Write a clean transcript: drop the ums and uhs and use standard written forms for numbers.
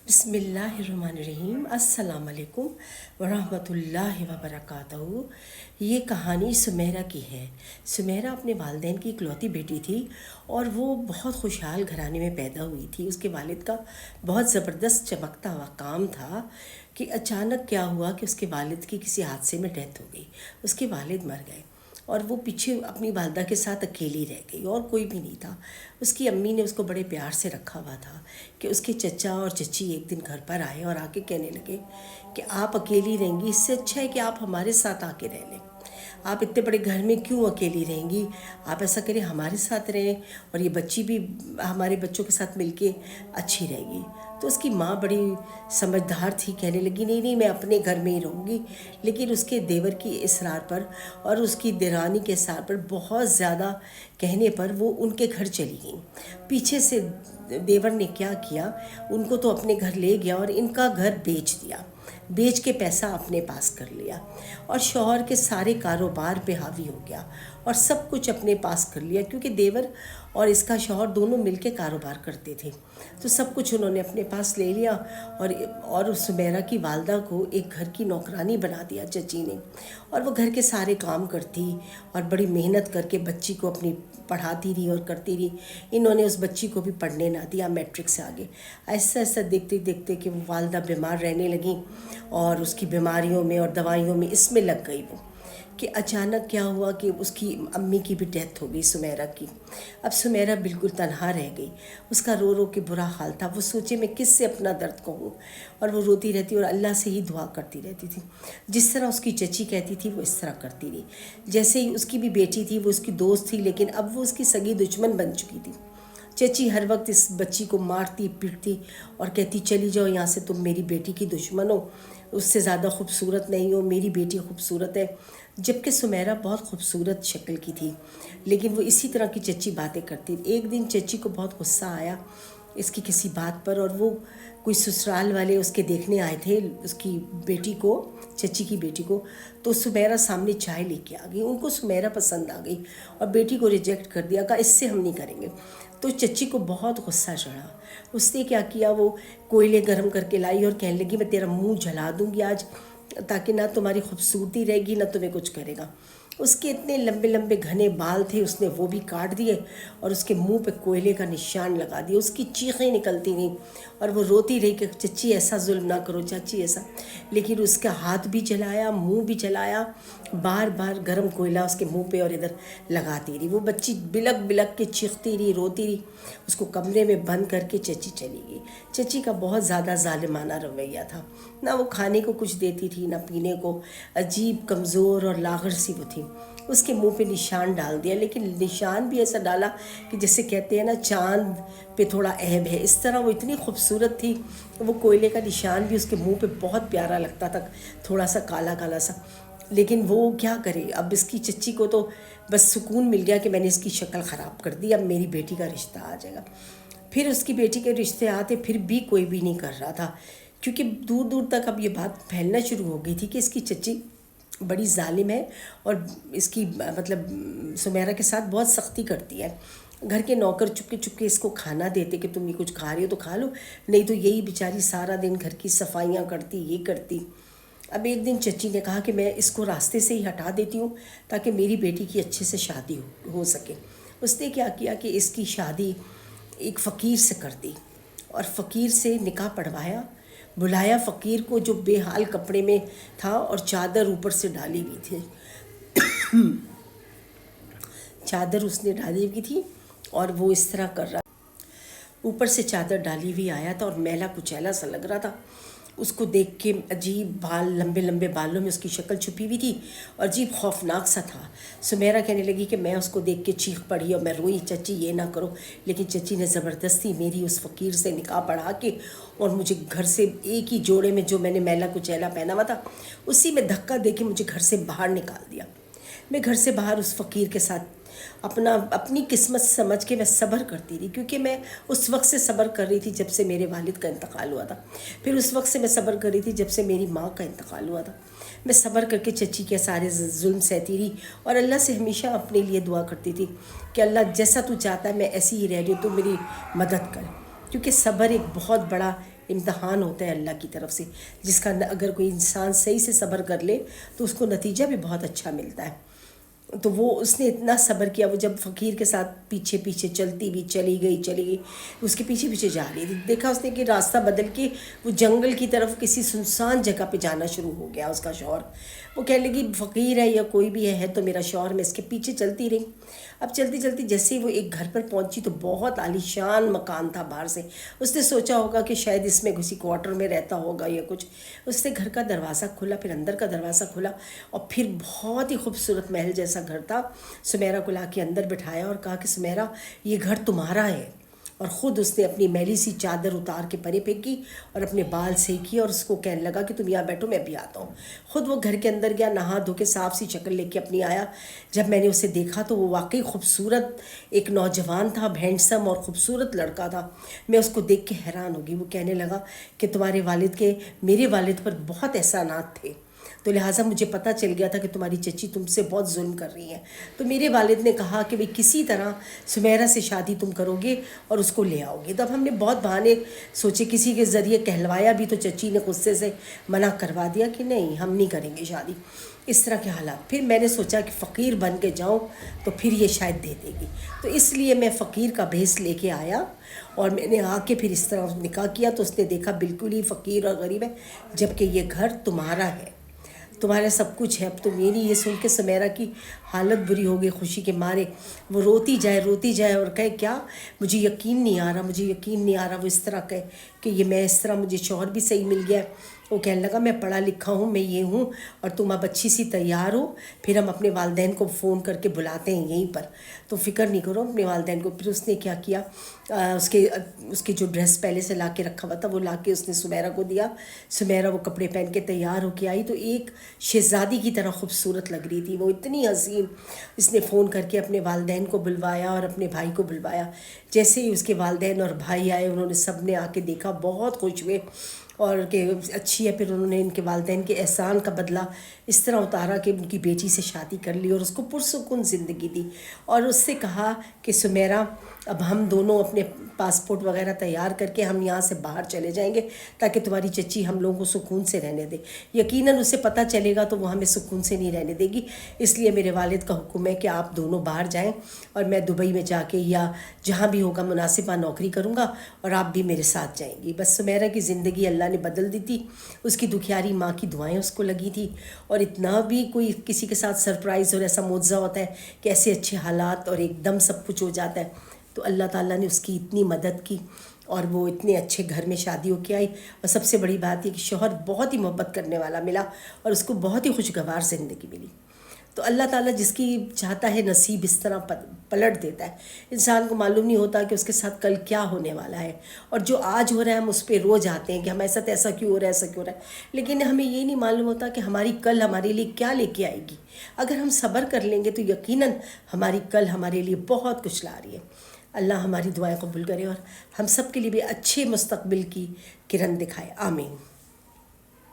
بسم اللہ الرحمن الرحیم۔ السلام علیکم ورحمۃ اللہ وبرکاتہ۔ یہ کہانی سمیرہ کی ہے۔ سمیرہ اپنے والدین کی اکلوتی بیٹی تھی اور وہ بہت خوشحال گھرانے میں پیدا ہوئی تھی۔ اس کے والد کا بہت زبردست چمکتا ہوا کام تھا کہ اچانک کیا ہوا کہ اس کے والد کی کسی حادثے میں ڈیتھ ہو گئی۔ اس کے والد مر گئے اور وہ پیچھے اپنی والدہ کے ساتھ اکیلی رہ گئی اور کوئی بھی نہیں تھا۔ اس کی امی نے اس کو بڑے پیار سے رکھا ہوا تھا کہ اس کے چچا اور چچی ایک دن گھر پر آئے اور آ کے کہنے لگے کہ آپ اکیلی رہیں گی، اس سے اچھا ہے کہ آپ ہمارے ساتھ آ کے رہ لیں۔ آپ اتنے بڑے گھر میں کیوں اکیلی رہیں گی، آپ ایسا کریں ہمارے ساتھ رہیں اور یہ بچی بھی ہمارے بچوں کے ساتھ مل کے اچھی رہے گی۔ تو اس کی ماں بڑی سمجھدار تھی، کہنے لگی نہیں نہیں میں اپنے گھر میں ہی رہوں گی، لیکن اس کے دیور کی اصرار پر اور اس کی دیرانی کے اصرار پر بہت زیادہ کہنے پر وہ ان کے گھر چلی گئیں۔ پیچھے سے دیور نے کیا کیا، ان کو تو اپنے گھر لے گیا اور ان کا گھر بیچ دیا، بیچ کے پیسہ اپنے پاس کر لیا اور شوہر کے سارے کاروبار پہ حاوی ہو گیا اور سب کچھ اپنے پاس کر لیا، کیونکہ دیور اور اس کا شوہر دونوں مل کے کاروبار کرتے تھے، تو سب کچھ انہوں نے اپنے پاس لے لیا اور سمیرہ کی والدہ کو ایک گھر کی نوکرانی بنا دیا چچی نے، اور وہ گھر کے سارے کام کرتی اور بڑی محنت کر کے بچی کو اپنی پڑھاتی رہی اور کرتی رہی۔ انہوں نے اس بچی کو بھی پڑھنے نہ دیا میٹرک سے آگے۔ ایسا ایسا دیکھتے دیکھتے کہ وہ والدہ بیمار رہنے لگیں اور اس کی بیماریوں میں اور دوائیوں میں اس میں لگ گئی وہ، کہ اچانک کیا ہوا کہ اس کی امی کی بھی ڈیتھ ہو گئی سمیرہ کی۔ اب سمیرہ بالکل تنہا رہ گئی، اس کا رو رو کے برا حال تھا، وہ سوچے میں کس سے اپنا درد کہوں، اور وہ روتی رہتی اور اللہ سے ہی دعا کرتی رہتی تھی۔ جس طرح اس کی چچی کہتی تھی وہ اس طرح کرتی رہی۔ جیسے ہی اس کی بھی بیٹی تھی، وہ اس کی دوست تھی، لیکن اب وہ اس کی سگی دشمن بن چکی تھی۔ چچی ہر وقت اس بچی کو مارتی پیٹتی اور کہتی چلی جاؤ یہاں سے، تم میری بیٹی کی دشمن ہو، اس سے زیادہ خوبصورت نہیں ہو، میری بیٹی خوبصورت ہے، جبکہ سمیرہ بہت خوبصورت شکل کی تھی، لیکن وہ اسی طرح کی چچی باتیں کرتی۔ ایک دن چچی کو بہت غصہ آیا اس کی کسی بات پر، اور وہ کوئی سسرال والے اس کے دیکھنے آئے تھے اس کی بیٹی کو، چچی کی بیٹی کو، تو سمیرہ سامنے چائے لے کے آ گئی، ان کو سمیرہ پسند آ گئی اور بیٹی کو ریجیکٹ کر دیا، کہا اس سے ہم نہیں کریں گے۔ تو چچی کو بہت غصہ چڑھا، اس نے کیا کیا، وہ کوئلے گرم کر کے لائی اور کہنے لگی میں تیرا منہ جلا دوں گی آج، تاکہ نہ تمہاری خوبصورتی رہے گی نہ تمہیں کچھ کرے گا۔ اس کے اتنے لمبے لمبے گھنے بال تھے، اس نے وہ بھی کاٹ دیے اور اس کے منہ پہ کوئلے کا نشان لگا دیا۔ اس کی چیخیں نکلتی رہیں اور وہ روتی رہی کہ چچی ایسا ظلم نہ کرو، چاچی ایسا، لیکن اس کا ہاتھ بھی جلایا، منہ بھی جلایا، بار بار گرم کوئلہ اس کے منہ پہ اور ادھر لگاتی رہی۔ وہ بچی بلک بلک کے چیختی رہی، روتی رہی، اس کو کمرے میں بند کر کے چچی چلی گئی۔ چچی کا بہت زیادہ ظالمانہ رویہ تھا، نہ وہ کھانے کو کچھ دیتی تھی نہ پینے کو، عجیب کمزور اور لاغر سی وہ تھی۔ اس کے منہ پہ نشان ڈال دیا، لیکن نشان بھی ایسا ڈالا کہ جیسے کہتے ہیں نا چاند پہ تھوڑا عیب ہے، اس طرح وہ اتنی خوبصورت تھی، وہ کوئلے کا نشان بھی اس کے منہ پہ بہت پیارا لگتا تھا، تھوڑا سا کالا کالا سا، لیکن وہ کیا کرے، اب اس کی چچی کو تو بس سکون مل گیا کہ میں نے اس کی شکل خراب کر دی، اب میری بیٹی کا رشتہ آ جائے گا۔ پھر اس کی بیٹی کے رشتے آتے، پھر بھی کوئی بھی نہیں کر رہا تھا، کیونکہ دور دور تک اب یہ بات پھیلنا شروع ہو گئی تھی کہ اس کی چچی بڑی ظالم ہے اور اس کی مطلب سمیرہ کے ساتھ بہت سختی کرتی ہے۔ گھر کے نوکر چپکے چپکے اس کو کھانا دیتے کہ تم یہ کچھ کھا رہی ہو تو کھا لو، نہیں تو یہی بیچاری سارا دن گھر کی صفائیاں کرتی، یہ کرتی۔ اب ایک دن چچی نے کہا کہ میں اس کو راستے سے ہی ہٹا دیتی ہوں تاکہ میری بیٹی کی اچھے سے شادی ہو سکے۔ اس نے کیا کیا کہ اس کی شادی ایک فقیر سے کر دی اور فقیر سے نکاح پڑھوایا، بلایا فقیر کو جو بے حال کپڑے میں تھا اور چادر اوپر سے ڈالی ہوئی تھی، چادر اس نے ڈالی ہوئی تھی اور وہ اس طرح کر رہا، اوپر سے چادر ڈالی ہوئی آیا تھا اور میلا کچیلا سا لگ رہا تھا۔ اس کو دیکھ کے عجیب بال، لمبے لمبے بالوں میں اس کی شکل چھپی ہوئی تھی اور عجیب خوفناک سا تھا۔ سمیرہ کہنے لگی کہ میں اس کو دیکھ کے چیخ پڑی اور میں روئی، چچی یہ نہ کرو، لیکن چچی نے زبردستی میری اس فقیر سے نکاح پڑھا کے اور مجھے گھر سے ایک ہی جوڑے میں جو میں نے میلا کچیلا پہنا ہوا تھا اسی میں دھکا دے کے مجھے گھر سے باہر نکال دیا۔ میں گھر سے باہر اس فقیر کے ساتھ اپنی قسمت سمجھ کے میں صبر کرتی رہی، کیونکہ میں اس وقت سے صبر کر رہی تھی جب سے میرے والد کا انتقال ہوا تھا، پھر اس وقت سے میں صبر کر رہی تھی جب سے میری ماں کا انتقال ہوا تھا۔ میں صبر کر کے چچی کے سارے ظلم سہتی رہی اور اللہ سے ہمیشہ اپنے لیے دعا کرتی تھی کہ اللہ جیسا تو چاہتا ہے میں ایسی ہی رہ رہی ہوں، تو میری مدد کر۔ کیونکہ صبر ایک بہت بڑا امتحان ہوتا ہے اللہ کی طرف سے، جس کا اگر کوئی انسان صحیح سے صبر کر لے تو اس کو نتیجہ بھی بہت اچھا ملتا ہے۔ تو وہ اس نے اتنا صبر کیا، وہ جب فقیر کے ساتھ پیچھے پیچھے چلتی ہوئی چلی گئی، اس کے پیچھے پیچھے جا رہی تھی، دیکھا اس نے کہ راستہ بدل کے وہ جنگل کی طرف کسی سنسان جگہ پہ جانا شروع ہو گیا اس کا شوہر۔ وہ کہنے لگی فقیر ہے یا کوئی بھی ہے تو میرا شوہر، میں اس کے پیچھے چلتی رہی۔ اب چلتی چلتی جیسے ہی وہ ایک گھر پر پہنچی تو بہت عالیشان مکان تھا باہر سے، اس نے سوچا ہوگا کہ شاید اس میں کسی کوارٹر میں رہتا ہوگا یا کچھ۔ اس نے گھر کا دروازہ کھولا، پھر اندر کا دروازہ کھولا، اور پھر بہت ہی خوبصورت محل جیسا گھر تھا۔ سمیرہ کو لا کے اندر بٹھایا اور کہا کہ سمیرہ یہ گھر تمہارا ہے، اور خود اس نے اپنی میلی سی چادر اتار کے پرے پھینکی اور اپنے بال سیکی، اور اس کو کہنے لگا کہ تم یہاں بیٹھو میں بھی آتا ہوں۔ خود وہ گھر کے اندر گیا، نہا دھو کے صاف سی شکل لے کے اپنی آیا۔ جب میں نے اسے دیکھا تو وہ واقعی خوبصورت ایک نوجوان تھا، ہینڈسم اور خوبصورت لڑکا تھا۔ میں اس کو دیکھ کے حیران ہو گئی۔ وہ کہنے لگا کہ تمہارے والد کے میرے والد پر بہت احسانات تھے، تو لہٰذا مجھے پتہ چل گیا تھا کہ تمہاری چچی تم سے بہت ظلم کر رہی ہیں، تو میرے والد نے کہا کہ بھئی کسی طرح سمیرہ سے شادی تم کرو گے اور اس کو لے آؤ گے۔ تب ہم نے بہت بہانے سوچے، کسی کے ذریعے کہلوایا بھی تو چچی نے غصے سے منع کروا دیا کہ نہیں ہم نہیں کریں گے شادی، اس طرح کے حالات۔ پھر میں نے سوچا کہ فقیر بن کے جاؤں تو پھر یہ شاید دے دے گی، تو اس لیے میں فقیر کا بھیس لے کے آیا، اور میں نے آ کے پھر اس طرح نکاح کیا۔ تو اس نے دیکھا بالکل ہی فقیر اور غریب ہے، جبکہ یہ گھر تمہارا ہے، تمہارا سب کچھ ہے۔ اب تم یہ نہیں۔ یہ سن کے سمیرہ کی حالت بری ہو گئی خوشی کے مارے، وہ روتی جائے اور کہے کیا مجھے یقین نہیں آ رہا، وہ اس طرح کہے کہ یہ میں اس طرح مجھے شوہر بھی صحیح مل گیا ہے۔ وہ کہنے لگا میں پڑھا لکھا ہوں، میں یہ ہوں، اور تم اب اچھی سی تیار ہو، پھر ہم اپنے والدین کو فون کر کے بلاتے ہیں یہیں پر، تو فکر نہیں کرو اپنے والدین کو۔ پھر اس نے کیا کیا، اس کے جو ڈریس پہلے سے لا کے رکھا ہوا تھا وہ لا کے اس نے سمیرہ کو دیا۔ سمیرہ وہ کپڑے پہن کے تیار ہو کے آئی تو ایک شہزادی کی طرح خوبصورت لگ رہی تھی، وہ اتنی حسین۔ اس نے فون کر کے اپنے والدین کو بلوایا اور اپنے بھائی کو بلوایا۔ جیسے ہی اس کے والدین اور بھائی آئے، انہوں نے سب نے آ کے دیکھا، بہت خوش ہوئے اور کہ اچھی ہے۔ پھر انہوں نے ان کے والدین کے احسان کا بدلہ اس طرح اتارا کہ ان کی بیٹی سے شادی کر لی اور اس کو پرسکون زندگی دی، اور اس سے کہا کہ سمیرہ اب ہم دونوں اپنے پاسپورٹ وغیرہ تیار کر کے ہم یہاں سے باہر چلے جائیں گے تاکہ تمہاری چچی ہم لوگوں کو سکون سے رہنے دے۔ یقیناً اسے پتہ چلے گا تو وہ ہمیں سکون سے نہیں رہنے دے گی، اس لیے میرے والد کا حکم ہے کہ آپ دونوں باہر جائیں، اور میں دبئی میں جا کے یا جہاں بھی ہوگا مناسب وہاں نوکری کروں گا، اور آپ بھی میرے ساتھ جائیں گی۔ بس سمیرہ کی زندگی اللہ نے بدل دی تھی، اس کی دکھیاری ماں کی دعائیں اس کو لگی تھی، اور اتنا بھی کوئی کسی کے ساتھ سرپرائز اور ایسا معجزہ ہوتا ہے کہ ایسے اچھے حالات اور ایک دم سب کچھ ہو جاتا ہے، تو اللہ تعالیٰ نے اس کی اتنی مدد کی اور وہ اتنے اچھے گھر میں شادی ہو کے آئی۔ اور سب سے بڑی بات یہ کہ شوہر بہت ہی محبت کرنے والا ملا اور اس کو بہت ہی خوشگوار زندگی ملی۔ تو اللہ تعالیٰ جس کی چاہتا ہے نصیب اس طرح پلٹ دیتا ہے، انسان کو معلوم نہیں ہوتا کہ اس کے ساتھ کل کیا ہونے والا ہے، اور جو آج ہو رہا ہے ہم اس پہ رو جاتے ہیں کہ ہمارے ساتھ ایسا کیوں ہو رہا ہے، ایسا کیوں ہو رہا ہے، لیکن ہمیں یہ نہیں معلوم ہوتا کہ ہماری کل ہمارے لیے کیا لے کے آئے گی۔ اگر ہم صبر کر لیں گے تو یقیناً ہماری کل ہمارے لیے بہت کچھ لا رہی ہے۔ اللہ ہماری دعائیں قبول کرے اور ہم سب کے لیے بھی اچھے مستقبل کی کرن دکھائے، آمین۔